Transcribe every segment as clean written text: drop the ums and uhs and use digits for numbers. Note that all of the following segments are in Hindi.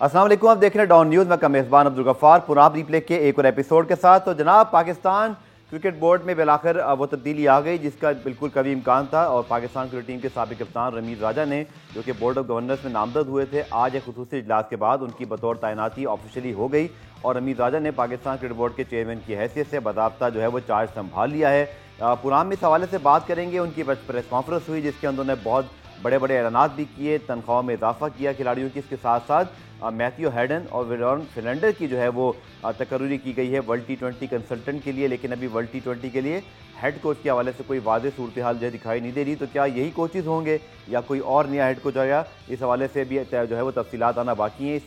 अस्सलाम वालेकुम, आप देख रहे हैं डॉन न्यूज़। मैं का मेज़बान अब्दुल गफ्फार पुराब रिप्ले के एक और एपिसोड के साथ। तो जनाब, पाकिस्तान क्रिकेट बोर्ड में बिलाखिर वो तब्दीली आ गई जिसका बिल्कुल कभी इम्कान था, और पाकिस्तान क्रिकेट टीम के साबिक कप्तान रमीज़ राजा ने, जो कि बोर्ड ऑफ गवर्नर्स में नामजद हुए थे, आज एक खुसूसी इजलास के बाद उनकी बतौर तैनाती ऑफिशियली हो गई और रमीज़ राजा ने पाकिस्तान क्रिकेट बोर्ड के चेयरमैन की हैसियत से बाज़ाब्ता जो है वो चार्ज संभाल लिया है। पुराम में इस हवाले से बात करेंगे। उनकी प्रेस कॉन्फ्रेंस हुई जिसके अंदर उन्होंने बहुत बड़े बड़े ऐलानात भी किए, तनख्वाहों में इजाफा किया खिलाड़ियों की। इसके साथ साथ मैथ्यू हैडन और विलियम फिलेंडर की जो है वो तकर्री की गई है वर्ल्ड T20 कंसल्टेंट के लिए, लेकिन अभी वर्ल्ड T20 के लिए हेड कोच के हवाले से कोई वाज़ेह सूरत हाल जो दिखाई नहीं दे रही। तो क्या यही कोचेज़ होंगे या कोई और नया हेड कोच आएगा, इस हवाले से भी जो है वो तफसीलात आना बाकी हैं।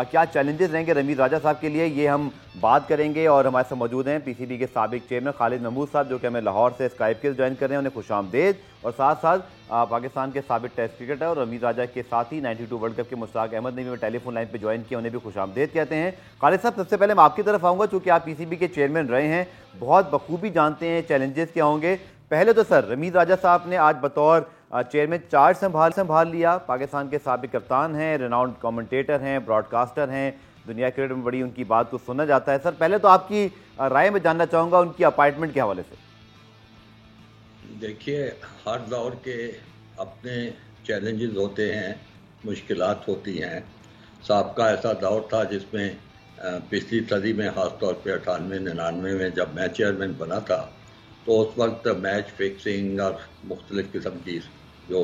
क्या चैलेंजेस रहेंगे रमीज़ राजा साहब के लिए, ये हम बात करेंगे। और हमारे साथ मौजूद हैं PCB के साबिक चेयरमैन खालिद महमूद साहब, जो कि हमें लाहौर से स्काइप के ज्वाइन कर रहे हैं। उन्हें खुशामदेद। और साथ साथ पाकिस्तान के साबिक टेस्ट क्रिकेटर और रमीज़ राजा के साथ ही 92 वर्ल्ड कप के मुश्ताक अहमद ने भी टेलीफोन लाइन पर ज्वाइन किया, उन्हें भी खुशामदेद कहते हैं। खालिद साहब, सबसे पहले मैं आपकी तरफ आऊँगा, चूँकि आप PCB के चेयरमैन रहे हैं, बहुत बखूबी जानते हैं चैलेंजेस क्या होंगे। पहले तो सर, रमीज़ राजा साहब ने आज बतौर चेयरमैन चार्ज संभाल लिया। पाकिस्तान के साबिक कप्तान हैं, रिनाउंड कमेंटेटर हैं, ब्रॉडकास्टर हैं, दुनिया क्रिकेट में बड़ी उनकी बात को सुना जाता है। सर, पहले तो आपकी राय में जानना चाहूँगा उनकी अपॉइंटमेंट के हवाले से। देखिए, हर दौर के अपने चैलेंजेस होते हैं, मुश्किलात होती हैं। साहब ऐसा दौर था जिसमें पिछली सदी में, ख़ास तौर पे 98-99 में जब मैं चेयरमैन बना था, तो उस वक्त मैच फिक्सिंग और मुख्तलिफ़ किस्म की जो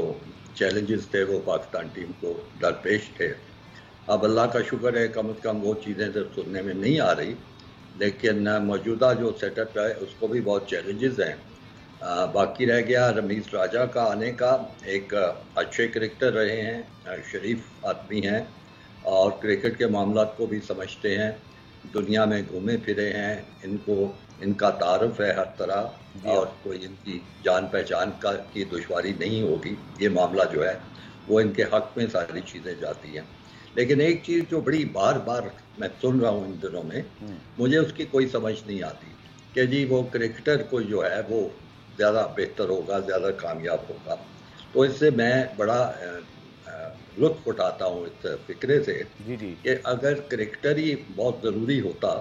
चैलेंजेस थे वो पाकिस्तान टीम को दरपेश थे। अब अल्लाह का शुक्र है, कम से कम वो चीज़ें तो सुनने में नहीं आ रही, लेकिन मौजूदा जो सेटअप है उसको भी बहुत चैलेंजेस हैं। बाकी रह गया रमीज़ राजा का आने का। एक अच्छे क्रिकेटर रहे हैं, शरीफ आदमी हैं और क्रिकेट के मामलात को भी समझते हैं, दुनिया में घूमे फिरे हैं, इनका तारुफ है हर तरह और कोई इनकी जान पहचान की दुश्वारी नहीं होगी। ये मामला जो है वो इनके हक़ में सारी चीज़ें जाती हैं। लेकिन एक चीज़ जो बड़ी बार बार मैं सुन रहा हूँ इन दिनों में, मुझे उसकी कोई समझ नहीं आती कि जी वो क्रिकेटर को जो है वो ज़्यादा बेहतर होगा, ज़्यादा कामयाब होगा। तो इससे मैं बड़ा लुत्फ़ उठाता हूँ इस फिक्रे से कि अगर क्रिकेटर ही बहुत ज़रूरी होता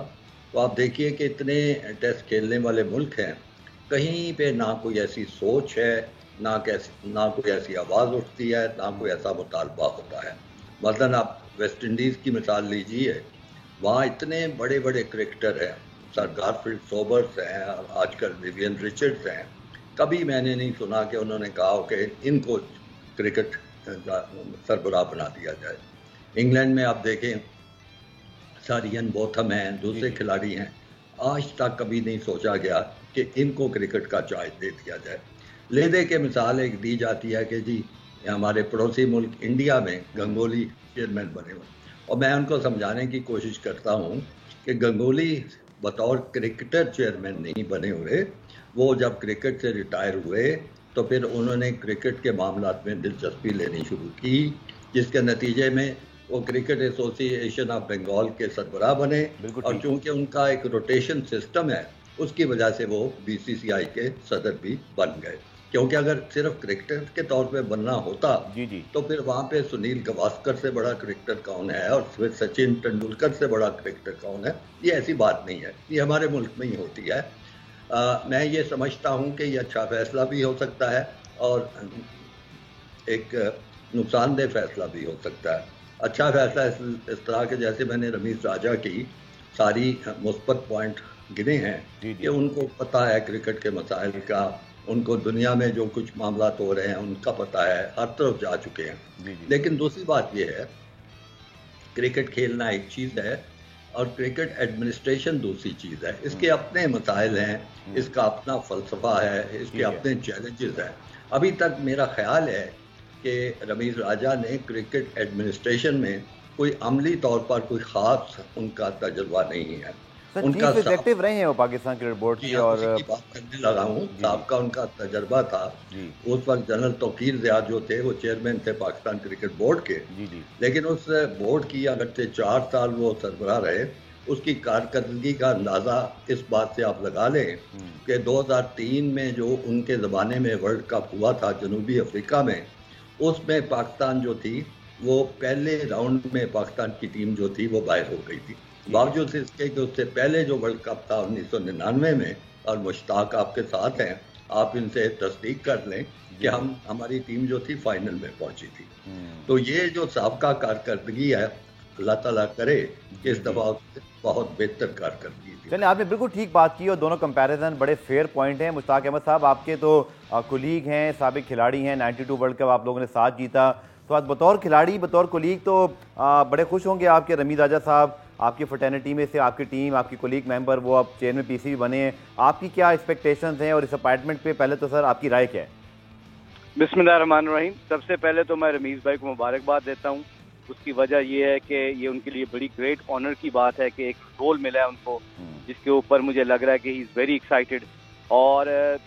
तो आप देखिए कि इतने टेस्ट खेलने वाले मुल्क हैं, कहीं पे ना कोई ऐसी सोच है, ना कोई ऐसी आवाज़ उठती है, ना कोई ऐसा मुतालबा होता है। मसलन आप वेस्ट इंडीज़ की मिसाल लीजिए, वहाँ इतने बड़े बड़े क्रिकेटर हैं, सर गारफील्ड सोबर्स हैं, आजकल विवियन रिचर्ड्स हैं। कभी मैंने नहीं सुना कि उन्होंने कहा हो कि इनको क्रिकेट सरबराह बना दिया जाए। इंग्लैंड में आप देखें, सर इयन बोथम हैं, दूसरे खिलाड़ी हैं, आज तक कभी नहीं सोचा गया कि इनको क्रिकेट का चार्ज दे दिया जाए। ले दे के मिसाल एक दी जाती है कि जी हमारे पड़ोसी मुल्क इंडिया में गंगोली चेयरमैन बने हुए, और मैं उनको समझाने की कोशिश करता हूँ कि गंगोली बतौर क्रिकेटर चेयरमैन नहीं बने हुए। वो जब क्रिकेट से रिटायर हुए तो फिर उन्होंने क्रिकेट के मामलात में दिलचस्पी लेनी शुरू की, जिसके नतीजे में वो क्रिकेट एसोसिएशन ऑफ बंगाल के सरबराह बने, और चूंकि उनका एक रोटेशन सिस्टम है उसकी वजह से वो BCCI के सदर भी बन गए। क्योंकि अगर सिर्फ क्रिकेटर के तौर पे बनना होता तो फिर वहाँ पे सुनील गावस्कर से बड़ा क्रिकेटर कौन है और फिर सचिन तेंदुलकर से बड़ा क्रिकेटर कौन है, ये ऐसी बात नहीं है, ये हमारे मुल्क में ही होती है। मैं ये समझता हूँ कि ये अच्छा फैसला भी हो सकता है और एक नुकसानदेह फैसला भी हो सकता है। अच्छा फैसला इस तरह के, जैसे मैंने रमीज़ राजा की सारी मुस्बत पॉइंट गिने हैं कि उनको पता है क्रिकेट के मसाइल का, उनको दुनिया में जो कुछ मामलात हो रहे हैं उनका पता है, हर तरफ जा चुके हैं। लेकिन दूसरी बात यह है, क्रिकेट खेलना एक चीज़ है और क्रिकेट एडमिनिस्ट्रेशन दूसरी चीज़ है। इसके अपने मसाइल हैं, इसका अपना फ़लसफ़ा है, इसके अपने चैलेंजेस हैं। अभी तक मेरा ख्याल है कि रमीज़ राजा ने क्रिकेट एडमिनिस्ट्रेशन में कोई अमली तौर पर कोई ख़ास उनका तजुर्बा नहीं है। उनका एग्जीक्यूटिव रहे हैं वो पाकिस्तान क्रिकेट बोर्ड की, और की बात करने लगा हूँ। साहब का उनका तजर्बा था, उस वक्त जनरल तौकीर ज़ियाद जो थे वो चेयरमैन थे पाकिस्तान क्रिकेट बोर्ड के। लेकिन उस बोर्ड की अगर से 4 साल वो सरबराह रहे, उसकी कारकर्दगी का अंदाज़ा इस बात से आप लगा लें कि 2003 में जो उनके ज़माने में वर्ल्ड कप हुआ था जनूबी अफ्रीका में, उसमें पाकिस्तान जो थी वो पहले राउंड में पाकिस्तान की टीम जो थी वो बाहर हो गई थी। बावजूद इसके कि उससे पहले जो वर्ल्ड कप था 1999 में, और मुश्ताक आपके साथ हैं, आप इनसे तस्दीक कर लें कि हमारी टीम जो थी फाइनल में पहुंची थी। तो ये जो साबका कारकर्दगी है, अल्लाह ताला करे कि इस दफा बहुत बेहतर कारकर्दगी थी। चलिए, आपने बिल्कुल ठीक बात की और दोनों कंपैरिजन बड़े फेयर पॉइंट हैं। मुश्ताक अहमद साहब, आपके तो कुलीग हैं, साबिक खिलाड़ी हैं, 92 वर्ल्ड कप आप लोगों ने साथ जीता, तो आज बतौर खिलाड़ी, बतौर कुलीग तो बड़े खुश होंगे आपके रमीज राजा साहब, आपकी फ्रेटर्निटी में से आपकी टीम, आपकी कुलीग मेंबर, वो अब चेयरमैन पीसीबी बने हैं। आपकी क्या एक्सपेक्टेशंस हैं और इस अपॉइंटमेंट पे पहले तो सर आपकी राय क्या है? बिस्मिल्लाहिर्रहमानिर्रहीम। सबसे पहले तो मैं रमीज भाई को मुबारकबाद देता हूँ। उसकी वजह ये है कि ये उनके लिए बड़ी ग्रेट ऑनर की बात है कि एक रोल मिला है उनको, जिसके ऊपर मुझे लग रहा है कि ही इज़ वेरी एक्साइटेड। और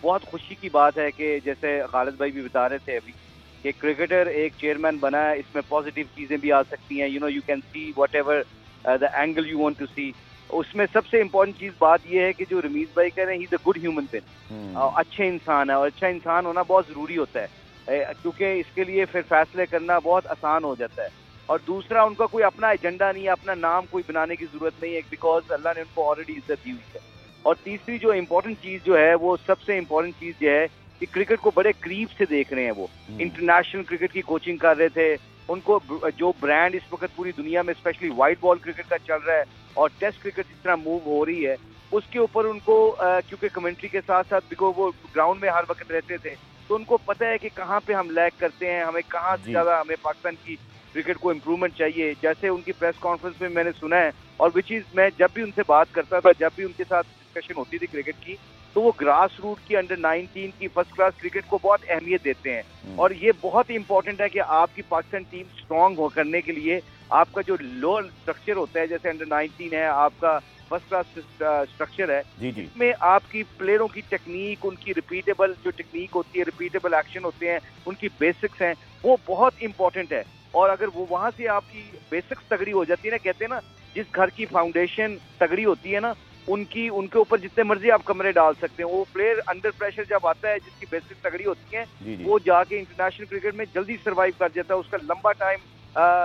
बहुत खुशी की बात है कि जैसे खालिद भाई भी बता रहे थे अभी कि क्रिकेटर एक चेयरमैन बना है, इसमें पॉजिटिव चीज़ें भी आ सकती हैं। You know, you can see whatever the angle you want to see. उसमें सबसे इम्पोर्टेंट चीज़ बात यह है कि जो रमीज भाई कह रहे हैं, he is a good human being, अच्छे इंसान है, और अच्छा इंसान होना बहुत ज़रूरी होता है क्योंकि इसके लिए फिर फैसले करना बहुत आसान हो जाता है। और दूसरा, उनका कोई अपना एजेंडा नहीं है, अपना नाम कोई बनाने की जरूरत नहीं है, बिकॉज अल्लाह ने उनको ऑलरेडी इज्जत दी हुई है। और तीसरी जो इम्पोर्टेंट चीज़ जो है, वो सबसे इम्पोर्टेंट चीज़ ये है कि क्रिकेट को बड़े करीब से देख रहे हैं। वो इंटरनेशनल क्रिकेट की कोचिंग कर रहे थे। उनको जो ब्रांड इस वक्त पूरी दुनिया में स्पेशली वाइट बॉल क्रिकेट का चल रहा है और टेस्ट क्रिकेट जिस तरह मूव हो रही है, उसके ऊपर उनको क्योंकि कमेंट्री के साथ साथ बिकॉज वो ग्राउंड में हर वक्त रहते थे, तो उनको पता है कि कहाँ पे हम लैग करते हैं, हमें कहाँ ज़्यादा हमें पाकिस्तान की क्रिकेट को इम्प्रूवमेंट चाहिए। जैसे उनकी प्रेस कॉन्फ्रेंस में मैंने सुना है, और विच इज़ मैं जब भी उनसे बात करता था, जब भी उनके साथ डिस्कशन होती थी क्रिकेट की, तो वो ग्रास रूट की अंडर 19 की फर्स्ट क्लास क्रिकेट को बहुत अहमियत देते हैं। और ये बहुत ही इंपॉर्टेंट है कि आपकी पाकिस्तान टीम स्ट्रांग हो करने के लिए आपका जो लोअर स्ट्रक्चर होता है, जैसे अंडर 19 है, आपका फर्स्ट क्लास स्ट्रक्चर है, इसमें आपकी प्लेयरों की टेक्निक, उनकी रिपीटेबल जो टेक्निक होती है, रिपीटेबल एक्शन होते हैं, उनकी बेसिक्स हैं, वो बहुत इंपॉर्टेंट है। और अगर वो वहां से आपकी बेसिक्स तगड़ी हो जाती है ना, कहते हैं ना, जिस घर की फाउंडेशन तगड़ी होती है ना, उनके ऊपर जितने मर्जी आप कमरे डाल सकते हैं। वो प्लेयर अंडर प्रेशर जब आता है, जिसकी बेसिक तगड़ी होती है, वो जाके इंटरनेशनल क्रिकेट में जल्दी सर्वाइव कर जाता है, उसका लंबा टाइम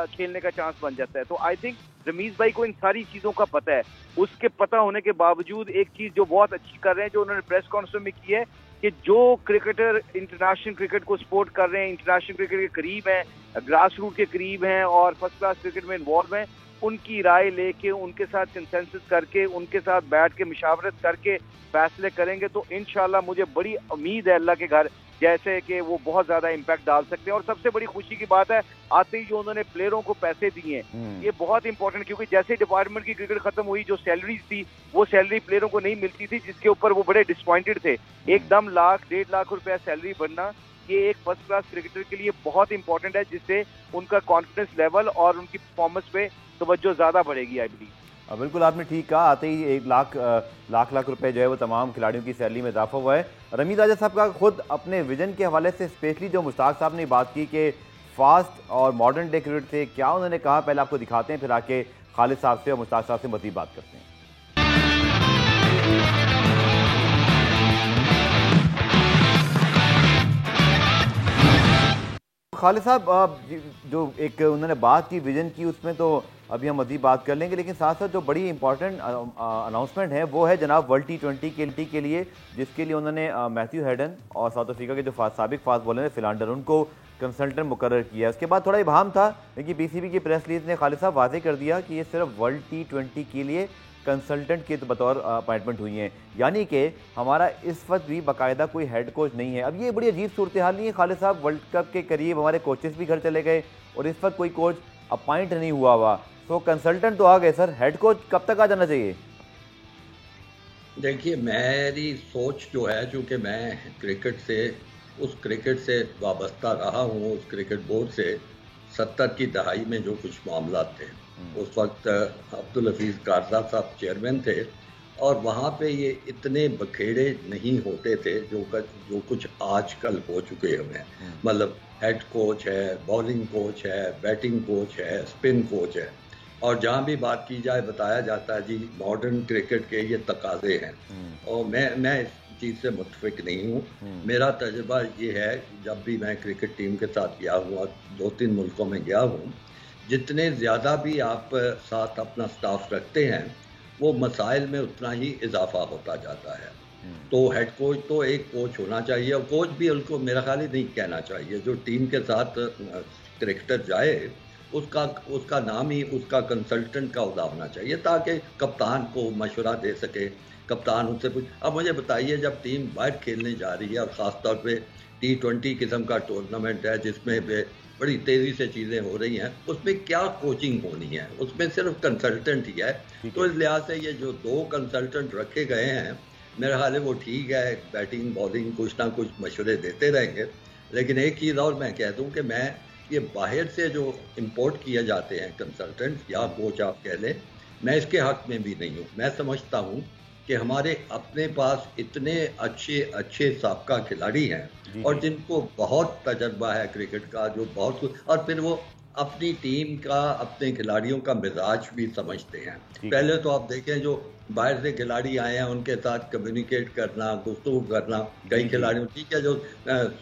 खेलने का चांस बन जाता है। तो आई थिंक रमीज भाई को इन सारी चीजों का पता है। उसके पता होने के बावजूद एक चीज जो बहुत अच्छी कर रहे हैं, जो उन्होंने प्रेस कॉन्फ्रेंस में की है, कि जो क्रिकेटर इंटरनेशनल क्रिकेट को सपोर्ट कर रहे हैं, इंटरनेशनल क्रिकेट के करीब हैं, ग्रास रूट के करीब हैं और फर्स्ट क्लास क्रिकेट में इन्वॉल्व हैं, उनकी राय लेके, उनके साथ कंसेंसस करके, उनके साथ बैठ के मशावरत करके फैसले करेंगे, तो इंशाल्लाह मुझे बड़ी उम्मीद है अल्लाह के घर जैसे कि वो बहुत ज्यादा इम्पैक्ट डाल सकते हैं। और सबसे बड़ी खुशी की बात है, आते ही जो उन्होंने प्लेयरों को पैसे दिए हैं, ये बहुत इंपॉर्टेंट, क्योंकि जैसे डिपार्टमेंट की क्रिकेट खत्म हुई, जो सैलरीज थी वो सैलरी प्लेयरों को नहीं मिलती थी, जिसके ऊपर वो बड़े डिसपॉइंटेड थे। एकदम लाख 1.5 लाख रुपया सैलरी बनना, ये एक फर्स्ट क्लास क्रिकेटर के लिए बहुत इंपॉर्टेंट है, जिससे उनका कॉन्फिडेंस लेवल और उनकी परफॉर्मेंस पे तवज्जो ज्यादा बढ़ेगी। आई बिलीव बिल्कुल आपने ठीक कहा, आते ही 1 लाख रुपए जो है वो तमाम खिलाड़ियों की सैलरी में इजाफा हुआ है। रमीज राजा साहब का खुद अपने विजन के हवाले से स्पेशली जो मुश्ताक साहब ने बात की कि फास्ट और मॉडर्न डे क्रिकेट से क्या उन्होंने कहा, पहले आपको दिखाते हैं, फिर आके खालिद साहब से और मुश्ताक साहब से मज़ीद बात करते हैं। खालिद साहब, जो एक उन्होंने बात की विजन की, उसमें तो अभी हम मज़ीद बात कर लेंगे, लेकिन साथ साथ जो बड़ी इंपॉर्टेंट अनाउंसमेंट है वो है जनाब वर्ल्ड T20 के लिए, जिसके लिए उन्होंने मैथ्यू हेडन और साउथ अफ्रीका के जो साबिक फास्ट बॉलर हैं फिलांडर, उनको कंसल्टेंट मुकर्रर किया। उसके बाद थोड़ा इबाहम था, लेकिन पीसीबी की प्रेस रिलीज ने खालिद साहब वाज़ेह कर दिया कि ये सिर्फ वर्ल्ड T20 के लिए कंसल्टेंट के बतौर अपॉइंटमेंट हुई हैं, यानी कि हमारा इस वक्त भी बाकायदा कोई हेड कोच नहीं है। अब ये बड़ी अजीब सूरत हाल नहीं है खालिद साहब, वर्ल्ड कप के करीब हमारे कोचेस भी घर चले गए और इस वक्त कोई कोच अपॉइंट नहीं हुआ हुआ, तो कंसल्टेंट तो आ गए सर, हेड कोच कब तक आ जाना चाहिए? देखिए, मेरी सोच जो है, चूँकि मैं उस क्रिकेट से वाबस्ता रहा हूँ, उस क्रिकेट बोर्ड से 70 की दहाई में जो कुछ मामला थे, उस वक्त अब्दुल हफीज़ कारज़ा साहब चेयरमैन थे, और वहाँ पे ये इतने बखेड़े नहीं होते थे जो कुछ आजकल हो चुके हैं। मतलब हेड कोच है, बॉलिंग कोच है, बैटिंग कोच है, स्पिन कोच है, और जहाँ भी बात की जाए बताया जाता है जी मॉडर्न क्रिकेट के ये तकाजे हैं। और मैं चीज़ से मुतफिक नहीं हूँ। मेरा तजुर्बा ये है, जब भी मैं क्रिकेट टीम के साथ गया हूँ और 2-3 मुल्कों में गया हूँ, जितने ज़्यादा भी आप साथ अपना स्टाफ रखते हैं, वो मसाइल में उतना ही इजाफा होता जाता है। तो हेड कोच तो एक कोच होना चाहिए, और कोच भी उनको मेरा ख्याल ही नहीं कहना चाहिए। जो टीम के साथ क्रिकेटर जाए, उसका नाम ही उसका कंसल्टेंट का उदा होना चाहिए, ताकि कप्तान को मशवरा दे सके। कप्तान उससे पूछ, अब मुझे बताइए, जब टीम बाहर खेलने जा रही है और ख़ास तौर पे T20 किस्म का टूर्नामेंट है जिसमें बड़ी तेज़ी से चीज़ें हो रही हैं, उसमें क्या कोचिंग होनी है? उसमें सिर्फ कंसल्टेंट ही है। तो इस लिहाज से ये जो 2 कंसल्टेंट रखे गए हैं, मेरा ख्याल है वो ठीक है, बैटिंग बॉलिंग कुछ ना कुछ मशवरे देते रहेंगे। लेकिन एक चीज़ और मैं कह दूं कि मैं ये बाहर से जो इंपोर्ट किए जाते हैं कंसल्टेंट या कोच आप कह लें, मैं इसके हक में भी नहीं हूँ। मैं समझता हूँ कि हमारे अपने पास इतने अच्छे अच्छे साबका खिलाड़ी हैं और जिनको बहुत तजर्बा है क्रिकेट का, जो बहुत कुछ, और फिर वो अपनी टीम का, अपने खिलाड़ियों का मिजाज भी समझते हैं। पहले तो आप देखें, जो बाहर से खिलाड़ी आए हैं उनके साथ कम्युनिकेट करना, गुफ्तगू करना, कई खिलाड़ियों, ठीक है, जो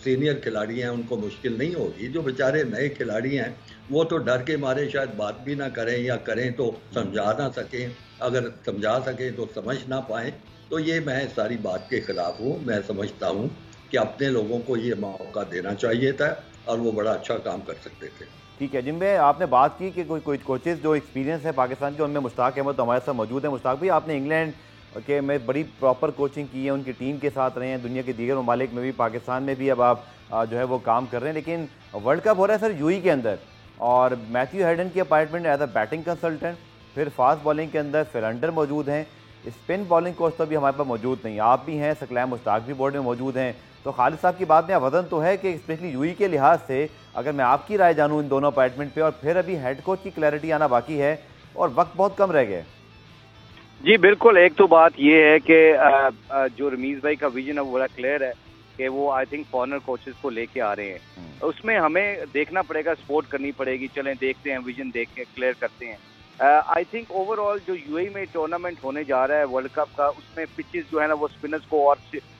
सीनियर खिलाड़ी हैं उनको मुश्किल नहीं होगी। जो बेचारे नए खिलाड़ी हैं वो तो डर के मारे शायद बात भी ना करें, या करें तो समझा ना सकें, अगर समझा सकें तो समझ ना पाएँ। तो ये मैं सारी बात के खिलाफ हूँ। मैं समझता हूँ कि अपने लोगों को ये मौका देना चाहिए था और वो बड़ा अच्छा काम कर सकते थे। ठीक है, जिनमें आपने बात की कि कोई कोचेज़ जो एक्सपीरियंस है पाकिस्तान के, उनमें मुश्ताक अहमद तो हमारे साथ मौजूद है। मुश्ताक भाई, आपने इंग्लैंड के में बड़ी प्रॉपर कोचिंग की है, उनकी टीम के साथ रहे हैं, दुनिया के दीगर ममालिक में भी, पाकिस्तान में भी अब आप जो है वो काम कर रहे हैं। लेकिन वर्ल्ड कप हो रहा है सर यूएई के अंदर, और मैथ्यू हेडन की appointment as a batting consultant, फिर फास्ट बॉलिंग के अंदर फिलंडर मौजूद हैं, स्पिन बॉलिंग कोच तो अभी हमारे पास मौजूद नहीं, आप भी हैं, सकलैम मुश्ताक भी बोर्ड में मौजूद हैं। तो खालिद साहब की बात में वजन तो है कि स्पेशली यूई के लिहाज से, अगर मैं आपकी राय जानूं इन दोनों अपॉइंटमेंट पे, और फिर अभी हेड कोच की क्लैरिटी आना बाकी है और वक्त बहुत कम रह गया। जी बिल्कुल, एक तो बात ये है कि जो रमीज भाई का विजन है वो बड़ा क्लियर है कि वो आई थिंक फॉरनर कोचेस को लेके आ रहे हैं। उसमें हमें देखना पड़ेगा, सपोर्ट करनी पड़ेगी। चलें देखते हैं, विजन देख के क्लियर करते हैं। आई थिंक ओवरऑल जो यूएई में टूर्नामेंट होने जा रहा है वर्ल्ड कप का, उसमें पिचेस जो है ना वो स्पिनर्स को और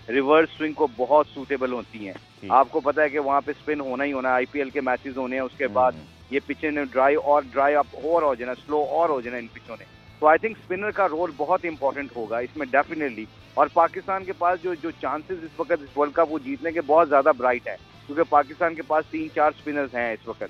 रिवर्स स्विंग को बहुत सूटेबल होती हैं। आपको पता है कि वहाँ पे स्पिन होना ही होना है, आईपीएल के मैचेस होने हैं, उसके बाद ये पिचें ने ड्राई अप और हो जाना, स्लो और हो जाना इन पिचों ने। तो आई थिंक स्पिनर का रोल बहुत इंपॉर्टेंट होगा इसमें डेफिनेटली। और पाकिस्तान के पास जो चांसेस इस वक्त इस वर्ल्ड कप वो जीतने के बहुत ज़्यादा ब्राइट है, क्योंकि पाकिस्तान के पास 3-4 स्पिनर्स हैं इस वक्त,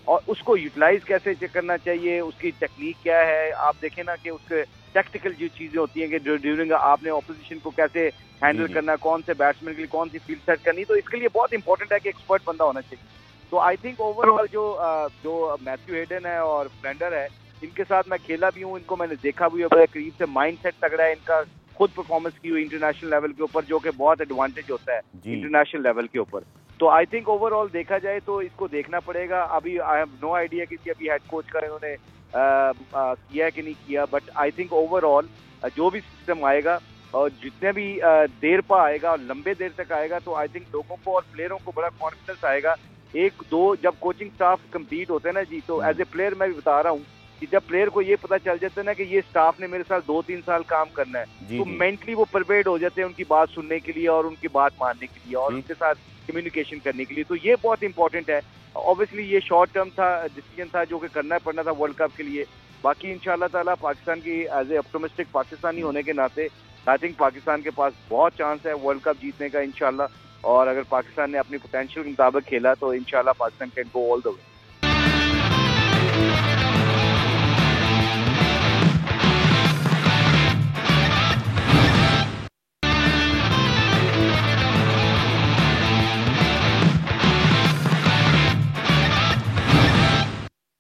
और उसको यूटिलाइज कैसे करना चाहिए, उसकी टेक्निक क्या है। आप देखें ना कि उसके टैक्टिकल जो चीज़ें होती हैं कि ड्यूरिंग आपने ऑपोजिशन को कैसे हैंडल करना, कौन से बैट्समैन के लिए कौन सी फील्ड सेट करनी, तो इसके लिए बहुत इंपॉर्टेंट है कि एक्सपर्ट बंदा होना चाहिए। तो आई थिंक ओवरऑल जो मैथ्यू हेडन है और फ्लेंडर है, इनके साथ मैं खेला भी हूँ, इनको मैंने देखा भी है बड़े करीब से। माइंड सेट तगड़ा है इनका, खुद परफॉर्मेंस की हुई इंटरनेशनल लेवल के ऊपर, जो कि बहुत एडवांटेज होता है इंटरनेशनल लेवल के ऊपर। तो आई थिंक ओवरऑल देखा जाए तो इसको देखना पड़ेगा। अभी आई हैव नो आइडिया कि अभी हेड कोच का इन्होंने किया है कि नहीं किया, बट आई थिंक ओवरऑल जो भी सिस्टम आएगा और जितने भी देर पर आएगा और लंबे देर तक आएगा, तो आई थिंक लोगों को और प्लेयरों को बड़ा कॉन्फिडेंस आएगा। 1-2 जब कोचिंग स्टाफ कंप्लीट होते हैं ना जी, तो एज ए प्लेयर मैं भी बता रहा हूँ कि जब प्लेयर को ये पता चल जाता है ना कि ये स्टाफ ने मेरे साथ 2-3 साल काम करना है, तो मेंटली वो प्रिपेयर्ड हो जाते हैं उनकी बात सुनने के लिए और उनकी बात मानने के लिए और उनके साथ कम्युनिकेशन करने के लिए। तो ये बहुत इंपॉर्टेंट है। ऑब्वियसली ये शॉर्ट टर्म था, डिसीजन था जो कि करना पड़ना था वर्ल्ड कप के लिए। बाकी इंशाल्लाह ताला पाकिस्तान की एज ए ऑप्टिमिस्टिक पाकिस्तानी होने के नाते आई थिंक पाकिस्तान के पास बहुत चांस है वर्ल्ड कप जीतने का इंशाल्लाह। और अगर पाकिस्तान ने अपनी पोटेंशियल के मुताबिक खेला तो इंशाल्लाह Pakistan can go all the way.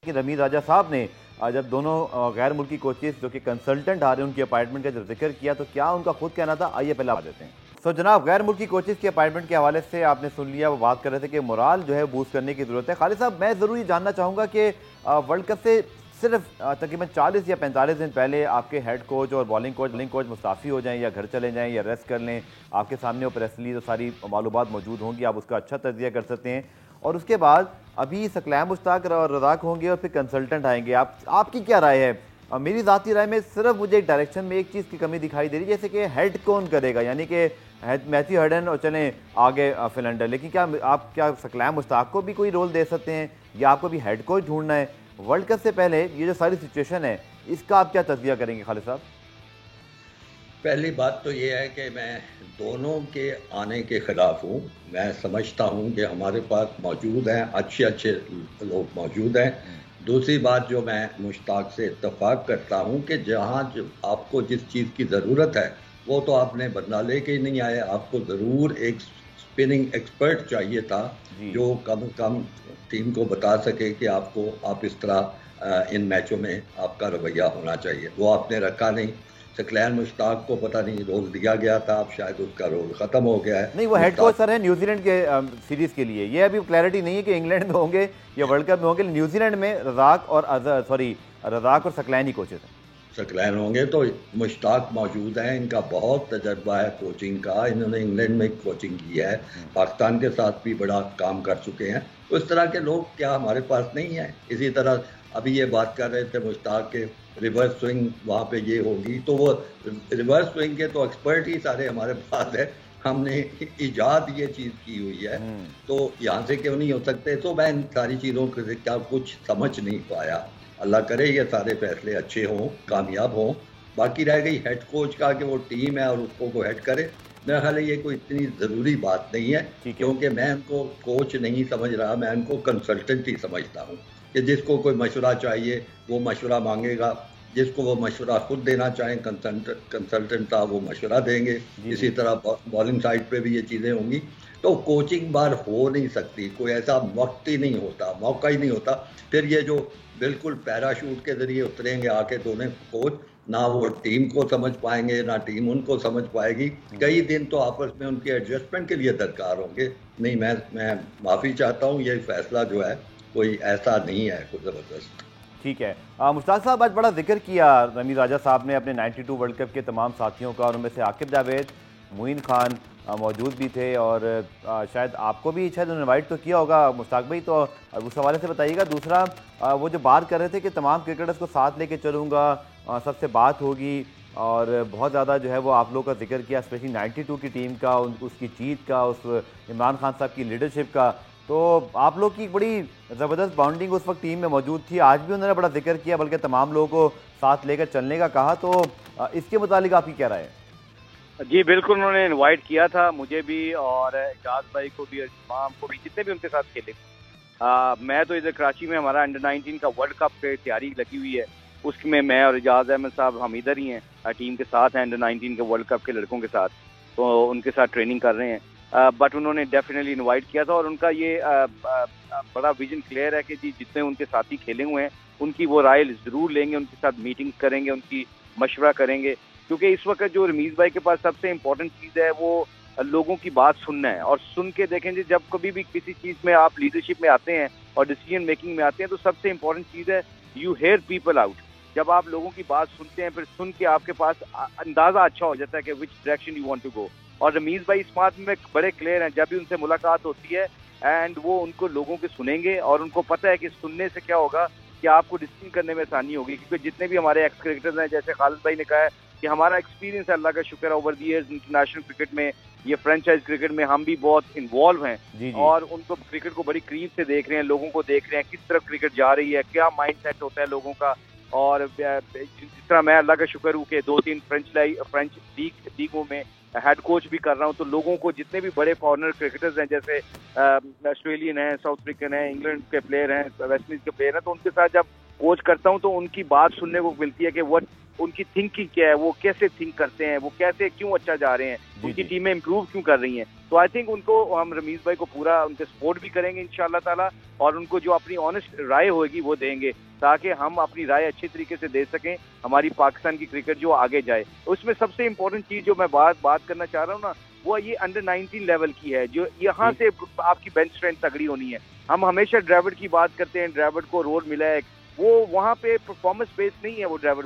Ramiz Raja साहब ने जब दोनों गैर मुल्की कोचेस जो कि कंसल्टेंट आ रहे हैं उनकी अपॉइंटमेंट का जब जिक्र किया, तो क्या उनका खुद कहना था, आइए पहले बता देते हैं। सो जनाब, गैर मुल्की कोचेस की अपॉइंटमेंट के हवाले से आपने सुन लिया, वो बात कर रहे थे कि मोराल जो है बूस्ट करने की ज़रूरत है। खालिद साहब, मैं ज़रूर ये जानना चाहूँगा कि वर्ल्ड कप से सिर्फ तकरीबन 40 या 45 दिन पहले आपके हेड कोच और बॉलिंग कोच मुस्ताफ़ी हो जाएं या घर चले जाएं या रेस्ट कर लें, आपके सामने वो प्रेस रिलीज और सारी मालूमात मौजूद होंगी, आप उसका अच्छा तजिया कर सकते हैं। और उसके बाद अभी सकलैम मुश्ताक और रज़ाक होंगे और फिर कंसल्टेंट आएंगे। आपकी क्या राय है? मेरी ज़ाती राय में सिर्फ मुझे एक डायरेक्शन में एक चीज़ की कमी दिखाई दे रही है, जैसे कि हेड कौन करेगा, यानी कि मैथ्यू हर्डन और चले आगे फिलंडर, लेकिन क्या सकलैन मुश्ताक को भी कोई रोल दे सकते हैं या आपको भी हेड कोच ढूंढना है? वर्ल्ड कप से पहले ये जो सारी सिचुएशन है इसका आप क्या तजज़िया करेंगे खालिद साहब? पहली बात तो ये है कि मैं दोनों के आने के खिलाफ हूँ। मैं समझता हूँ कि हमारे पास मौजूद हैं, अच्छे अच्छे लोग मौजूद हैं। दूसरी बात जो मैं मुश्ताक से इत्तफाक करता हूँ कि जहाँ आपको जिस चीज़ की ज़रूरत है वो तो आपने बदला लेके ही नहीं आए। आपको ज़रूर एक स्पिनिंग एक्सपर्ट चाहिए था जो कम से कम टीम को बता सके कि आप इस तरह इन मैचों में आपका रवैया होना चाहिए। वो आपने रखा नहीं। सकलैन मुश्ताक को पता नहीं रोल दिया गया था, अब शायद उसका रोल खत्म हो गया है। नहीं, वो हेड कोच सर है न्यूजीलैंड के सीरीज के लिए। ये अभी क्लैरिटी नहीं है कि इंग्लैंड में होंगे या वर्ल्ड कप में होंगे। न्यूजीलैंड में रज़ाक और सकलैन ही कोचेस हैं। सकलैन होंगे तो मुश्ताक मौजूद हैं। इनका बहुत तजर्बा है कोचिंग का। इन्होंने इंग्लैंड में कोचिंग की है, पाकिस्तान के साथ भी बड़ा काम कर चुके हैं। तो इस तरह के लोग क्या हमारे पास नहीं है? इसी तरह अभी ये बात कर रहे थे मुश्ताक के रिवर्स स्विंग वहाँ पे ये होगी, तो वो रिवर्स स्विंग के तो एक्सपर्ट ही सारे हमारे पास है। हमने इजाद ये चीज़ की हुई है, तो यहाँ से क्यों नहीं हो सकते? तो मैं इन सारी चीज़ों के क्या कुछ समझ नहीं पाया। अल्लाह करे ये सारे फैसले अच्छे हों, कामयाब हों। बाकी रह गई हेड कोच का कि वो टीम है और उसको को हेड करे। मेरा ख्याल है ये कोई इतनी ज़रूरी बात नहीं है, क्योंकि मैं उनको कोच नहीं समझ रहा, मैं उनको कंसल्टेंट ही समझता हूँ कि जिसको कोई मशवरा चाहिए वो मशवरा मांगेगा, जिसको वो मशवरा खुद देना चाहें कंसल्टेंट था वो मशवरा देंगे। इसी तरह बॉलिंग साइड पे भी ये चीज़ें होंगी। तो कोचिंग बार हो नहीं सकती, कोई ऐसा वक्त ही नहीं होता, मौका ही नहीं होता। फिर ये जो बिल्कुल पैराशूट के जरिए उतरेंगे आके दोनों कोच, ना वो टीम को समझ पाएंगे ना टीम उनको समझ पाएगी। कई दिन तो आपस में उनके एडजस्टमेंट के लिए दरकार होंगे। नहीं, मैं माफ़ी चाहता हूँ, ये फैसला जो है कोई ऐसा नहीं है कोई ज़बरदस्त। ठीक है। मुश्ताक साहब, आज बड़ा जिक्र किया रमीज़ राजा साहब ने अपने 92 वर्ल्ड कप के तमाम साथियों का, और उनमें से आकिब जावेद, मोइन खान मौजूद भी थे, और शायद आपको भी शायद उन्होंने इन्वाइट तो किया होगा मुश्ताक भाई, तो उस हवाले से बताइएगा। दूसरा, वो जो बात कर रहे थे कि तमाम क्रिकेटर्स को साथ लेके चलूँगा, सबसे बात होगी, और बहुत ज़्यादा जो है वो आप लोग का जिक्र किया, स्पेशली 92 की टीम का, उसकी जीत का, उस इमरान खान साहब की लीडरशिप का। तो आप लोग की बड़ी ज़बरदस्त बाउंडिंग उस वक्त टीम में मौजूद थी। आज भी उन्होंने बड़ा जिक्र किया, बल्कि तमाम लोगों को साथ लेकर चलने का कहा। तो इसके मुतालिक आपकी क्या राय है? जी बिल्कुल, उन्होंने इनवाइट किया था मुझे भी और एजाज भाई को भी और इमाम को भी, जितने भी उनके साथ खेले। मैं तो इधर कराची में हमारा अंडर 19 का वर्ल्ड कप पे तैयारी लगी हुई है, उसमें मैं और एजाज अहमद साहब हम इधर ही हैं, टीम के साथ हैं अंडर 19 के वर्ल्ड कप के लड़कों के साथ, तो उनके साथ ट्रेनिंग कर रहे हैं। बट उन्होंने डेफिनेटली इनवाइट किया था, और उनका ये बड़ा विजन क्लियर है कि जी जितने उनके साथी खेले हुए हैं उनकी वो राय ज़रूर लेंगे, उनके साथ मीटिंग करेंगे, उनकी मशवरा करेंगे। क्योंकि इस वक्त जो रमीज़ भाई के पास सबसे इम्पोर्टेंट चीज़ है वो लोगों की बात सुनना है। और सुन के देखें जी, जब कभी भी किसी चीज़ में आप लीडरशिप में आते हैं और डिसीजन मेकिंग में आते हैं, तो सबसे इम्पोर्टेंट चीज़ है यू हेयर पीपल आउट। जब आप लोगों की बात सुनते हैं, फिर सुन के आपके पास अंदाज़ा अच्छा हो जाता है कि which direction you want to go. और रमीज़ भाई इस बात में बड़े क्लियर हैं, जब भी उनसे मुलाकात होती है एंड वो उनको लोगों के सुनेंगे, और उनको पता है कि सुनने से क्या होगा कि आपको डिसीजन करने में आसानी होगी। क्योंकि जितने भी हमारे एक्स क्रिकेटर्स हैं, जैसे खालिद भाई ने कहा है कि हमारा एक्सपीरियंस है, अल्लाह का शुक्र है, over the years international cricket में, ये फ्रेंचाइज क्रिकेट में हम भी बहुत इन्वॉल्व हैं। जी। और उनको क्रिकेट को बड़ी करीब से देख रहे हैं, लोगों को देख रहे हैं किस तरफ क्रिकेट जा रही है, क्या माइंड सेट होता है लोगों का। और जिस तरह मैं अल्लाह का शुक्र हूँ कि 2-3 फ्रेंच लीगों में हेड कोच भी कर रहा हूँ, तो लोगों को जितने भी बड़े फॉरेनर क्रिकेटर्स हैं, जैसे ऑस्ट्रेलियन हैं, साउथ अफ्रीकन हैं, इंग्लैंड के प्लेयर हैं, वेस्ट इंडीज के प्लेयर हैं, तो उनके साथ जब कोच करता हूँ तो उनकी बात सुनने को मिलती है कि वो उनकी थिंकिंग क्या है, वो कैसे थिंक करते हैं, वो कैसे क्यों अच्छा जा रहे हैं, उनकी टीमें इंप्रूव क्यों कर रही हैं। तो आई थिंक उनको हम रमीज़ भाई को पूरा उनके सपोर्ट भी करेंगे इंशाल्लाह ताला, और उनको जो अपनी ऑनेस्ट राय होगी वो देंगे, ताकि हम अपनी राय अच्छी तरीके से दे सकें, हमारी पाकिस्तान की क्रिकेट जो आगे जाए। उसमें सबसे इम्पोर्टेंट चीज़ जो मैं बात करना चाह रहा हूँ ना, वो ये अंडर 19 लेवल की है, जो यहाँ से आपकी बेंच स्ट्रेंथ तगड़ी होनी है। हम हमेशा ड्राविड की बात करते हैं, ड्राविड को रोल मिला है, वो वहाँ पे परफॉर्मेंस बेस्ड नहीं है, वो ड्राविड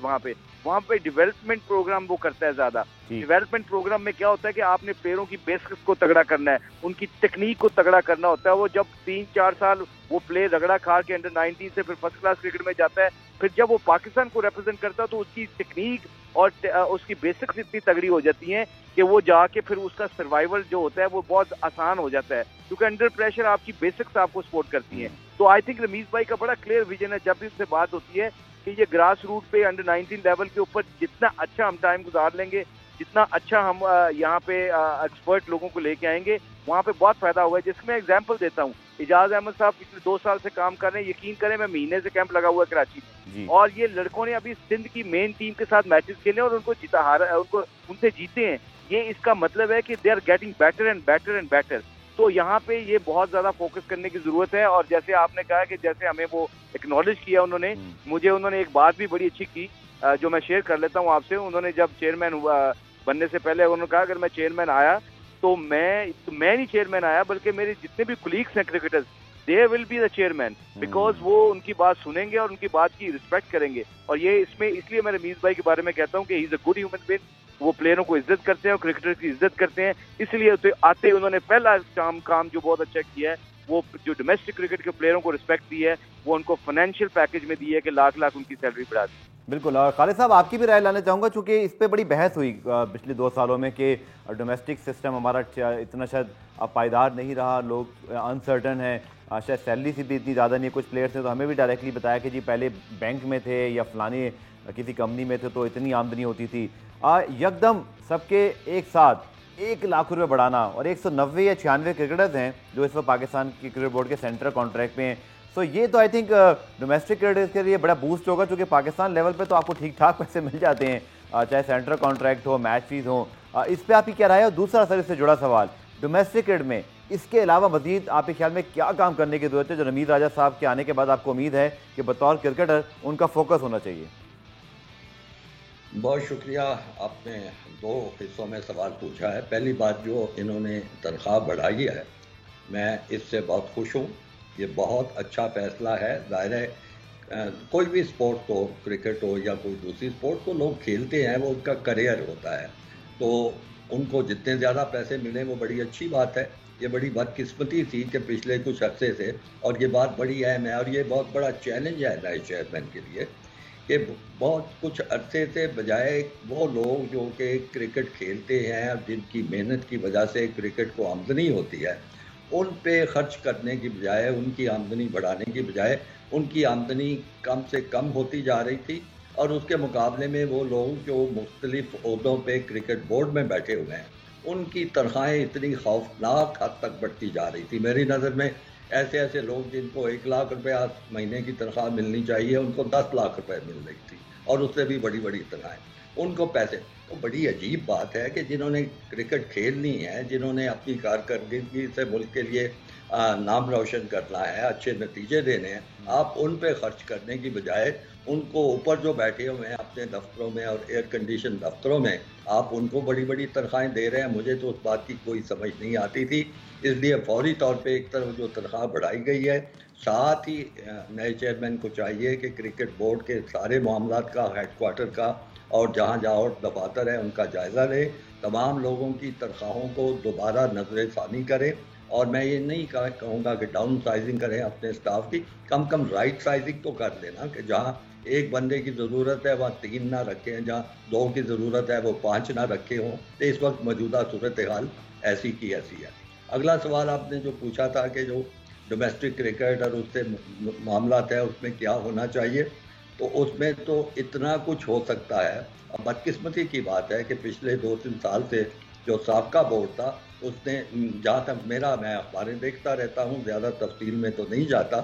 वहाँ पे डेवलपमेंट प्रोग्राम वो करता है ज्यादा। डेवलपमेंट प्रोग्राम में क्या होता है कि आपने प्लेयरों की बेसिक्स को तगड़ा करना है, उनकी टेक्निक को तगड़ा करना होता है। वो जब 3-4 साल वो प्लेयर रगड़ा खा के अंडर 19 से फिर फर्स्ट क्लास क्रिकेट में जाता है, फिर जब वो पाकिस्तान को रिप्रेजेंट करता है तो उसकी टेक्निक और उसकी बेसिक्स इतनी तगड़ी हो जाती हैं कि वो जाके फिर उसका सर्वाइवल जो होता है वो बहुत आसान हो जाता है, क्योंकि अंडर प्रेशर आपकी बेसिक्स आपको सपोर्ट करती हैं। तो आई थिंक रमीज भाई का बड़ा क्लियर विजन है जब भी उससे बात होती है कि ये ग्रास रूट पे अंडर 19 लेवल के ऊपर जितना अच्छा हम टाइम गुजार लेंगे, जितना अच्छा हम यहाँ पे एक्सपर्ट लोगों को लेके आएंगे, वहाँ पे बहुत फायदा होगा। जिसमें मैं एग्जांपल देता हूँ, इजाज अहमद साहब पिछले 2 साल से काम कर रहे हैं, यकीन करें मैं महीने से कैंप लगा हुआ है कराची में, और ये लड़कों ने अभी सिंध की मेन टीम के साथ मैचेस खेले और उनको उनसे जीते हैं। ये इसका मतलब है कि they are getting better and better and better. तो यहाँ पे ये बहुत ज्यादा फोकस करने की जरूरत है। और जैसे आपने कहा कि जैसे हमें वो एक्नॉलेज किया उन्होंने, मुझे उन्होंने एक बात भी बड़ी अच्छी की जो मैं शेयर कर लेता हूँ आपसे। उन्होंने जब चेयरमैन बनने से पहले उन्होंने कहा अगर मैं चेयरमैन आया तो मैं नहीं चेयरमैन आया, बल्कि मेरे जितने भी कुलीग्स हैं cricketers, they will be the chairman, because वो उनकी बात सुनेंगे और उनकी बात की रिस्पेक्ट करेंगे। और ये इसमें इसलिए मैं रमीज भाई के बारे में कहता हूँ कि he is a good human being. वो प्लेयरों को इज्जत करते हैं और क्रिकेटर्स की इज्जत करते हैं, इसलिए आते उन्होंने पहला काम जो बहुत अच्छा किया है वो जो डोमेस्टिक क्रिकेट के प्लेयरों को रिस्पेक्ट दी है, वो उनको फाइनेंशियल पैकेज में दी है कि लाख उनकी सैलरी बढ़ा दी। बिल्कुल। और खालिद साहब आपकी भी राय लाना चाहूँगा, चूँकि इस पे बड़ी बहस हुई पिछले 2 सालों में कि डोमेस्टिक सिस्टम हमारा इतना शायद अब पायदार नहीं रहा, लोग अनसर्टन हैं, शायद सैलरी से भी इतनी ज़्यादा नहीं है। कुछ प्लेयर्स ने तो हमें भी डायरेक्टली बताया कि जी पहले बैंक में थे या फलानी किसी कंपनी में थे तो इतनी आमदनी होती थी, यकदम सबके एक साथ 1 लाख रुपये बढ़ाना, और 190 या 96 क्रिकेटर्स हैं जो इस वक्त पाकिस्तान की क्रिकेट बोर्ड के सेंट्रल कॉन्ट्रैक्ट में हैं। तो ये तो आई थिंक डोमेस्टिक क्रिकेटर्स के लिए बड़ा बूस्ट होगा, क्योंकि पाकिस्तान लेवल पे तो आपको ठीक ठाक पैसे मिल जाते हैं, चाहे सेंट्रल कॉन्ट्रैक्ट हो, मैच फीस हो। इस पर आपकी क्या राय है? और दूसरा सर इससे जुड़ा सवाल, डोमेस्टिक क्रिकेट में इसके अलावा मजीद आपके ख्याल में क्या काम करने की जरूरत है जो रमीज राजा साहब के आने के बाद आपको उम्मीद है कि बतौर क्रिकेटर उनका फोकस होना चाहिए? बहुत शुक्रिया, आपने 2 हिस्सों में सवाल पूछा है। पहली बात, जो इन्होंने तनख्वाह बढ़ाई है, मैं इससे बहुत खुश हूँ। ये बहुत अच्छा फैसला है। ज़ाहिर है कोई भी स्पोर्ट हो, क्रिकेट हो या कोई दूसरी स्पोर्ट, तो लोग खेलते हैं, वो उनका करियर होता है, तो उनको जितने ज़्यादा पैसे मिले वो बड़ी अच्छी बात है। ये बड़ी बदकिस्मती थी कि पिछले कुछ अरसे से, और ये बात बड़ी अहम है और ये बहुत बड़ा चैलेंज है नए चेयरमैन के लिए, कि बहुत कुछ अरसे से बजाय वो लोग जो कि क्रिकेट खेलते हैं और जिनकी मेहनत की वजह से क्रिकेट को आमदनी होती है, उन पे खर्च करने की बजाय, उनकी आमदनी बढ़ाने की बजाय उनकी आमदनी कम से कम होती जा रही थी। और उसके मुकाबले में वो लोग जो मुख्तलिफ ओहदों पे क्रिकेट बोर्ड में बैठे हुए हैं, उनकी तनख्वाहें इतनी खौफनाक हद तक बढ़ती जा रही थी। मेरी नज़र में ऐसे लोग जिनको 1 लाख रुपया महीने की तनख्वाह मिलनी चाहिए, उनको 10 लाख रुपए मिल रही थी, और उससे भी बड़ी तनख्वाहें, उनको पैसे। तो बड़ी अजीब बात है कि जिन्होंने क्रिकेट खेलनी है, जिन्होंने अपनी कारकर्दगी से मुल्क के लिए नाम रोशन करना है, अच्छे नतीजे देने हैं, आप उन पे खर्च करने की बजाय उनको ऊपर जो बैठे हुए हैं अपने दफ्तरों में और एयर कंडीशन दफ्तरों में, आप उनको बड़ी तनख्वाहें दे रहे हैं। मुझे तो उस बात की कोई समझ नहीं आती थी। इसलिए फौरी तौर पे एक तरफ जो तनख्वाह बढ़ाई गई है, साथ ही नए चेयरमैन को चाहिए कि क्रिकेट बोर्ड के सारे मामलात का, हेडक्वार्टर का और जहाँ और दफातर है उनका जायज़ा ले, तमाम लोगों की तनख्वाहों को दोबारा नज़र-ए-फ़ानी करें। और मैं ये नहीं कहूँगा कि डाउन साइजिंग करें अपने स्टाफ की, कम राइट साइजिंग तो कर लेना कि जहाँ 1 बंदे की ज़रूरत है वहाँ 3 ना रखें, जहाँ 2 की ज़रूरत है वो 5 ना रखे हों। तो इस वक्त मौजूदा सूरत हाल ऐसी की ऐसी है। अगला सवाल आपने जो पूछा था कि जो डोमेस्टिक क्रिकेट और उससे मामलात है उसमें क्या होना चाहिए, तो उसमें तो इतना कुछ हो सकता है। अब बदकिस्मती की बात है कि पिछले 2-3 साल से जो साबका बोर्ड था, उसने, जहाँ तक मैं अखबारें देखता रहता हूँ, ज़्यादा तफसील में तो नहीं जाता,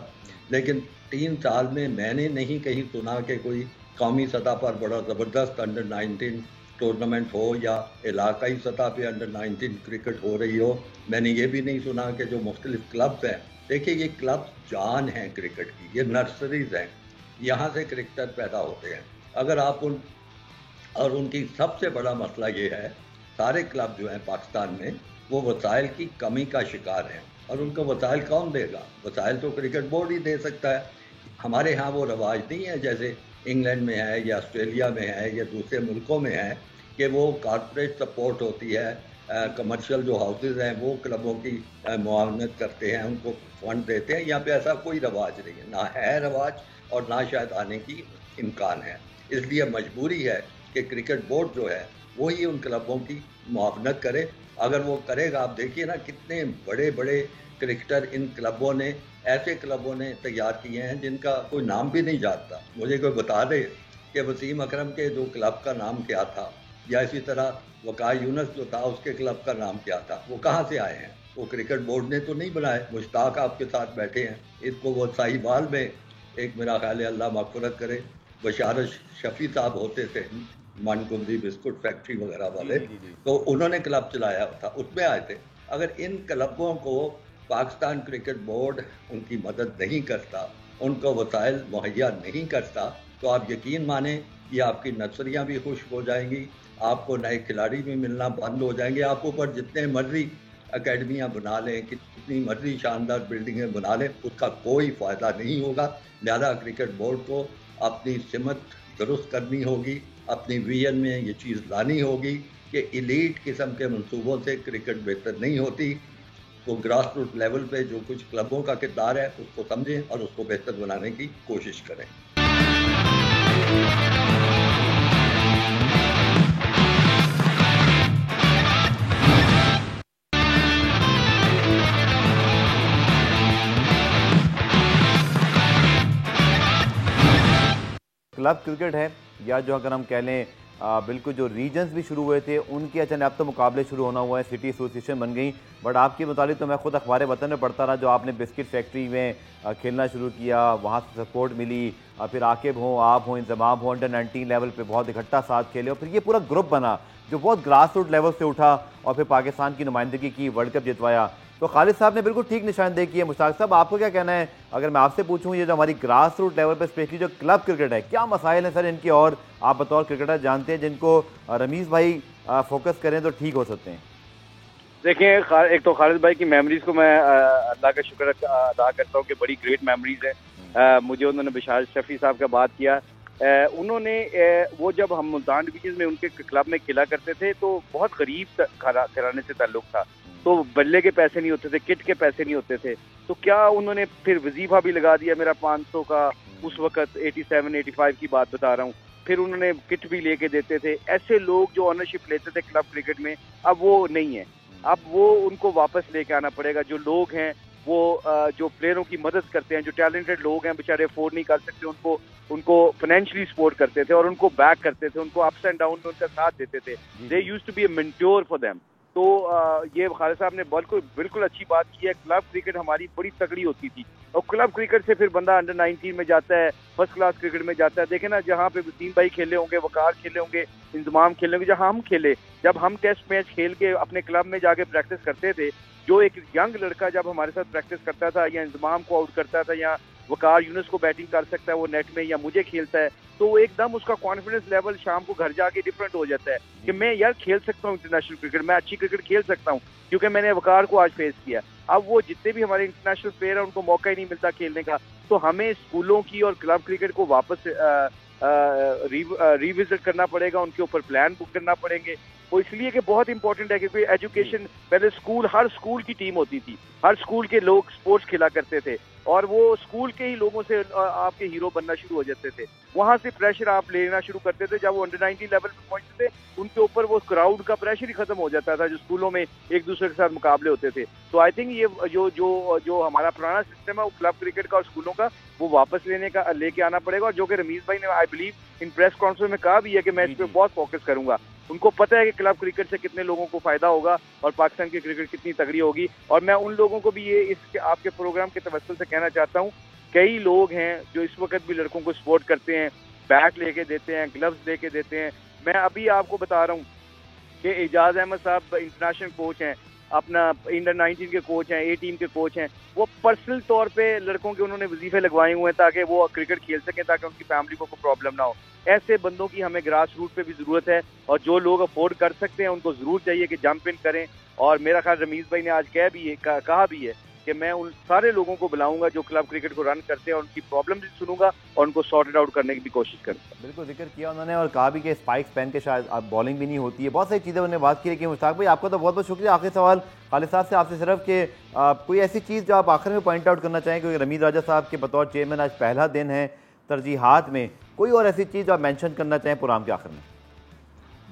लेकिन 3 साल में मैंने नहीं कहीं सुना कि कोई कौमी सतह पर बड़ा ज़बरदस्त अंडर 19 टूर्नामेंट हो या इलाकाई सतह पे अंडर 19 क्रिकेट हो रही हो। मैंने ये भी नहीं सुना कि जो मुख्तलिफ क्लब्स हैं, देखिए ये क्लब्स जान हैं क्रिकेट की, ये नर्सरीज हैं, यहाँ से क्रिकेटर पैदा होते हैं। अगर आप उनकी सबसे बड़ा मसला ये है, सारे क्लब जो हैं पाकिस्तान में वो वसाइल की कमी का शिकार हैं, और उनको वसाइल कौन देगा? वसाइल तो क्रिकेट बोर्ड ही दे सकता है। हमारे यहाँ वो रवाज नहीं है जैसे इंग्लैंड में है या ऑस्ट्रेलिया में है या दूसरे मुल्कों में है कि वो कॉर्पोरेट सपोर्ट होती है, कमर्शियल जो हाउसेज हैं वो क्लबों की मुआवनत करते हैं, उनको फंड देते हैं। यहाँ पे ऐसा कोई रवाज नहीं है, ना है रवाज और ना शायद आने की इम्कान है। इसलिए मजबूरी है कि क्रिकेट बोर्ड जो है वो ही उन क्लबों की मुआवनत करे। अगर वो करेगा, आप देखिए ना कितने बड़े बड़े क्रिकेटर इन क्लबों ने, ऐसे क्लबों ने तैयार किए हैं जिनका कोई नाम भी नहीं जानता। मुझे कोई बता दे कि वसीम अकरम के जो क्लब का नाम क्या था, या इसी तरह वकार यूनुस जो था उसके क्लब का नाम क्या था, वो कहाँ से आए हैं? वो क्रिकेट बोर्ड ने तो नहीं बनाए। मुश्ताक आपके साथ बैठे हैं, इसको वो साहिवाल में एक, मेरा ख्याल है अल्लाह मग़फ़िरत करे, बशारत शफ़ी साहब होते थे, मानकुंदी बिस्कुट फैक्ट्री वगैरह वाले, तो उन्होंने क्लब चलाया था, उसमें आए थे। अगर इन क्लबों को पाकिस्तान क्रिकेट बोर्ड उनकी मदद नहीं करता, उनको वसाइल मुहैया नहीं करता, तो आप यकीन माने कि आपकी नर्सरियाँ भी खुश्क हो जाएंगी, आपको नए खिलाड़ी भी मिलना बंद हो जाएंगे। आप ऊपर जितने मर्जी अकेडमियाँ बना लें, कितनी मर्जी शानदार बिल्डिंगें बना लें, उसका कोई फ़ायदा नहीं होगा। लिहाजा क्रिकेट बोर्ड को अपनी सिमत दुरुस्त करनी होगी, अपनी विजन में ये चीज़ लानी होगी कि इलीट किस्म के मंसूबों से क्रिकेट बेहतर नहीं होती। तो ग्रास रूट लेवल पे जो कुछ क्लबों का किरदार है उसको समझें और उसको बेहतर बनाने की कोशिश करें। क्लब क्रिकेट है, या जो अगर हम कह लें बिल्कुल जो रीजन्स भी शुरू हुए थे उनके अचानक अब तो मुकाबले शुरू होना हुआ है, सिटी एसोसिएशन बन गई। बट आपके मुताबिक तो मैं खुद अखबार वतन में पढ़ता रहा, जो आपने बिस्किट फैक्ट्री में खेलना शुरू किया, वहाँ से सपोर्ट मिली, फिर आकिब हों, आप हों, इंतज़ाम हो, अंडर 19 लेवल पे बहुत इकट्ठा साथ खेले, और फिर ये पूरा ग्रुप बना जो बहुत ग्रास रूट लेवल से उठा और फिर पाकिस्तान की नुमाइंदगी की, वर्ल्ड कप जितवाया। तो खालिद साहब ने बिल्कुल ठीक निशानदेही की है। मुश्ताक साहब, आपको क्या कहना है? अगर मैं आपसे पूछूं, ये जो हमारी ग्रास रूट लेवल पर स्पेशली जो क्लब क्रिकेट है, क्या मसाइल हैं सर इनके, और आप बतौर क्रिकेटर जानते हैं जिनको रमीज़ भाई फोकस करें तो ठीक हो सकते हैं? देखिए, एक तो खालिद भाई की मेमोरीज को मैं अल्लाह का शुक्र अदा करता हूँ कि बड़ी ग्रेट मेमोरीज है। मुझे उन्होंने बशार शफी साहब का बात किया, उन्होंने वो जब हम मुल्तान डिवीजन में उनके क्लब में खेला करते थे तो बहुत गरीब घराने से ताल्लुक था, तो बल्ले के पैसे नहीं होते थे, किट के पैसे नहीं होते थे। तो क्या उन्होंने फिर वजीफा भी लगा दिया मेरा 500 का, उस वक्त 87-85 की बात बता रहा हूँ। फिर उन्होंने किट भी लेके देते थे। ऐसे लोग जो ऑनरशिप लेते थे क्लब क्रिकेट में, अब वो नहीं है। अब वो उनको वापस लेके आना पड़ेगा। जो लोग हैं वो जो प्लेयरों की मदद करते हैं, जो टैलेंटेड लोग हैं बेचारे अफोर्ड नहीं कर सकते, उनको फाइनेंशियली सपोर्ट करते थे और उनको बैक करते थे, उनको अप्स एंड डाउन में उनका साथ देते थे। They used to be a mentor for them. तो ये खालिद साहब ने बिल्कुल अच्छी बात की है। क्लब क्रिकेट हमारी बड़ी तगड़ी होती थी, और क्लब क्रिकेट से फिर बंदा अंडर 19 में जाता है, फर्स्ट क्लास क्रिकेट में जाता है। देखे ना, जहाँ पे वसीम भाई खेले होंगे, वकार खेले होंगे, इंतजाम खेले होंगे, जहाँ हम खेले, जब हम टेस्ट मैच खेल के अपने क्लब में जाके प्रैक्टिस करते थे, जो एक यंग लड़का जब हमारे साथ प्रैक्टिस करता था, या इंतजाम को आउट करता था, या वकार यूनुस को बैटिंग कर सकता है वो नेट में, या मुझे खेलता है, तो एकदम उसका कॉन्फिडेंस लेवल शाम को घर जाके डिफरेंट हो जाता है कि मैं यार खेल सकता हूँ इंटरनेशनल क्रिकेट, मैं अच्छी क्रिकेट खेल सकता हूँ, क्योंकि मैंने वकार को आज फेस किया। अब वो जितने भी हमारे इंटरनेशनल प्लेयर हैं उनको मौका ही नहीं मिलता खेलने का। तो हमें स्कूलों की और क्लब क्रिकेट को वापस रिविजिट करना पड़ेगा, उनके ऊपर प्लान बुक करना पड़ेंगे। वो इसलिए कि बहुत इंपॉर्टेंट है, क्योंकि एजुकेशन, पहले हर स्कूल की टीम होती थी, हर स्कूल के लोग स्पोर्ट्स खेला करते थे, और वो स्कूल के ही लोगों से आपके हीरो बनना शुरू हो जाते थे। वहां से प्रेशर आप लेना शुरू करते थे। जब वो अंडर 19 लेवल पे पहुंचते थे, उनके ऊपर वो क्राउड का प्रेशर ही खत्म हो जाता था, जो स्कूलों में एक दूसरे के साथ मुकाबले होते थे। तो आई थिंक ये जो हमारा पुराना सिस्टम है वो क्लब क्रिकेट का और स्कूलों का, वो वापस लेके आना पड़ेगा। और जो कि रमीज भाई ने I believe in press conference में कहा भी है कि मैं इस पर बहुत फोकस करूंगा। उनको पता है कि क्लब क्रिकेट से कितने लोगों को फायदा होगा और पाकिस्तान की क्रिकेट कितनी तगड़ी होगी। और मैं उन लोगों को भी ये इसके आपके प्रोग्राम के तवज्जुह से कहना चाहता हूँ, कई लोग हैं जो इस वक्त भी लड़कों को सपोर्ट करते हैं, बैट लेके देते हैं, ग्लव्स लेके देते हैं। मैं अभी आपको बता रहा हूँ कि एजाज अहमद साहब इंटरनेशनल कोच हैं, अपना अंडर 19 के कोच हैं, ए टीम के कोच हैं। वो पर्सनल तौर पे लड़कों के उन्होंने वजीफे लगवाए हुए हैं ताकि वो क्रिकेट खेल सकें, ताकि उनकी फैमिली को कोई प्रॉब्लम ना हो। ऐसे बंदों की हमें ग्रास रूट पे भी ज़रूरत है, और जो लोग अफोर्ड कर सकते हैं उनको ज़रूर चाहिए कि जंप इन करें। और मेरा ख्याल रमीज़ भाई ने आज कहा भी है कि मैं उन सारे लोगों को बुलाऊंगा जो क्लब क्रिकेट को रन करते हैं, और उनकी प्रॉब्लम भी सुनूंगा और उनको सॉर्टेड आउट करने की भी कोशिश करूंगा। बिल्कुल जिक्र किया उन्होंने, और कहा भी कि स्पाइक्स पहन के शायद अब बॉलिंग भी नहीं होती है, बहुत सारी चीज़ें उन्होंने बात की। लेकिन मुश्ताक भाई, आपका तो बहुत बहुत शुक्रिया। आखिरी सवाल खालिद साहब से आपसे सिर्फ कि कोई ऐसी चीज़ जो आप आखिर में पॉइंट आउट करना चाहें, क्योंकि रमीज़ राजा साहब के बतौर चेयरमैन आज पहला दिन है तरजीहात में, कोई और ऐसी चीज़ आप मेंशन करना चाहें प्रोग्राम के आखिर में?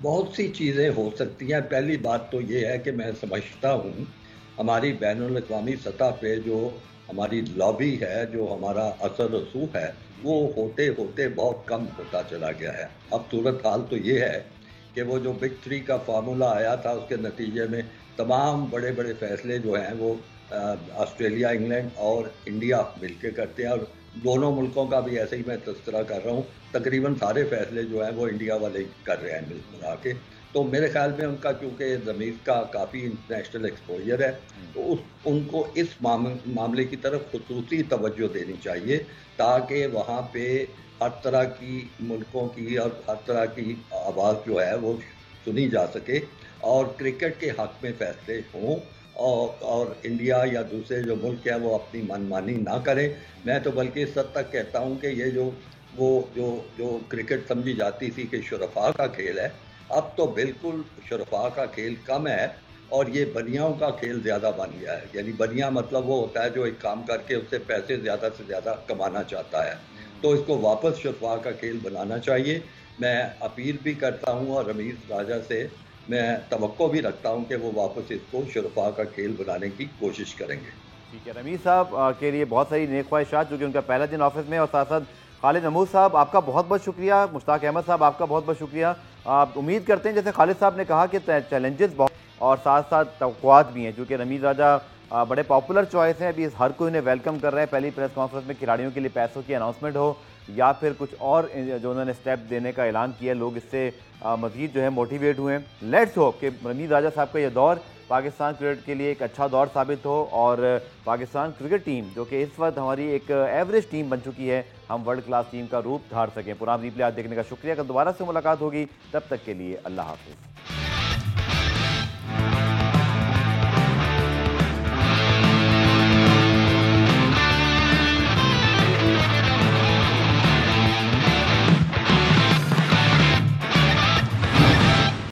बहुत सी चीज़ें हो सकती हैं। पहली बात तो ये है कि मैं समझता हूँ हमारी बैनुल-अक़वामी सतह पे जो हमारी लॉबी है, जो हमारा असर रसूख है, वो होते होते बहुत कम होता चला गया है। अब सूरत हाल तो ये है कि वो जो बिग थ्री का फार्मूला आया था, उसके नतीजे में तमाम बड़े बड़े फैसले जो हैं वो ऑस्ट्रेलिया, इंग्लैंड और इंडिया मिलके करते हैं, और दोनों मुल्कों का भी ऐसे ही मैं तज़किरा कर रहा हूँ। तकरीबन सारे फैसले जो हैं वो इंडिया वाले ही कर रहे हैं मिल मिला के। तो मेरे ख्याल में उनका चूँकि ज़मीर का काफ़ी इंटरनेशनल एक्सपोज़र है, तो उनको इस मामले की तरफ ख़ुसूसी तवज्जो देनी चाहिए, ताकि वहाँ पे हर तरह की मुल्कों की और हर तरह की आवाज़ जो है वो सुनी जा सके और क्रिकेट के हक़ में फ़ैसले हों, और इंडिया या दूसरे जो मुल्क हैं वो अपनी मनमानी ना करें। मैं तो बल्कि इस हद तक कहता हूँ कि ये जो क्रिकेट समझी जाती थी कि शुरफा का खेल है, अब तो बिल्कुल शुरफा का खेल कम है और ये बनियाओं का खेल ज़्यादा बन गया है। यानी बनिया मतलब वो होता है जो एक काम करके उससे पैसे ज़्यादा से ज़्यादा कमाना चाहता है। तो इसको वापस शुरफा का खेल बनाना चाहिए। मैं अपील भी करता हूँ और रमीज़ राजा से मैं तवक्को भी रखता हूँ कि वो वापस इसको शुरफा का खेल बनाने की कोशिश करेंगे। ठीक है, रमीज़ साहब के लिए बहुत सारी नेक ख्वाहिशात, चूँकि उनका पहला दिन ऑफिस में, और साथ साथ खालिद महमूद साहब आपका बहुत बहुत शुक्रिया, मुश्ताक अहमद साहब आपका बहुत बहुत शुक्रिया। आप उम्मीद करते हैं, जैसे खालिद साहब ने कहा कि चैलेंजेस बहुत और साथ साथ तवक्कुआत भी हैं, चूँकि रमीज़ राजा बड़े पॉपुलर चॉइस हैं। अभी हर कोई उन्हें वेलकम कर रहा है। पहली प्रेस कॉन्फ्रेंस में खिलाड़ियों के लिए पैसों की अनाउंसमेंट हो या फिर कुछ और जो उन्होंने स्टेप देने का ऐलान किया, लोग इससे मज़ीद जो है मोटिवेट हुए हैं। लेट्स होप कि रमीज़ राजा साहब का ये दौर पाकिस्तान क्रिकेट के लिए एक अच्छा दौर साबित हो और पाकिस्तान क्रिकेट टीम, जो कि इस वक्त हमारी एक एवरेज टीम बन चुकी है, हम वर्ल्ड क्लास टीम का रूप धार सकें। पूरा रिप्ले आज देखने का शुक्रिया। कल दोबारा से मुलाकात होगी, तब तक के लिए अल्लाह हाफ़िज़।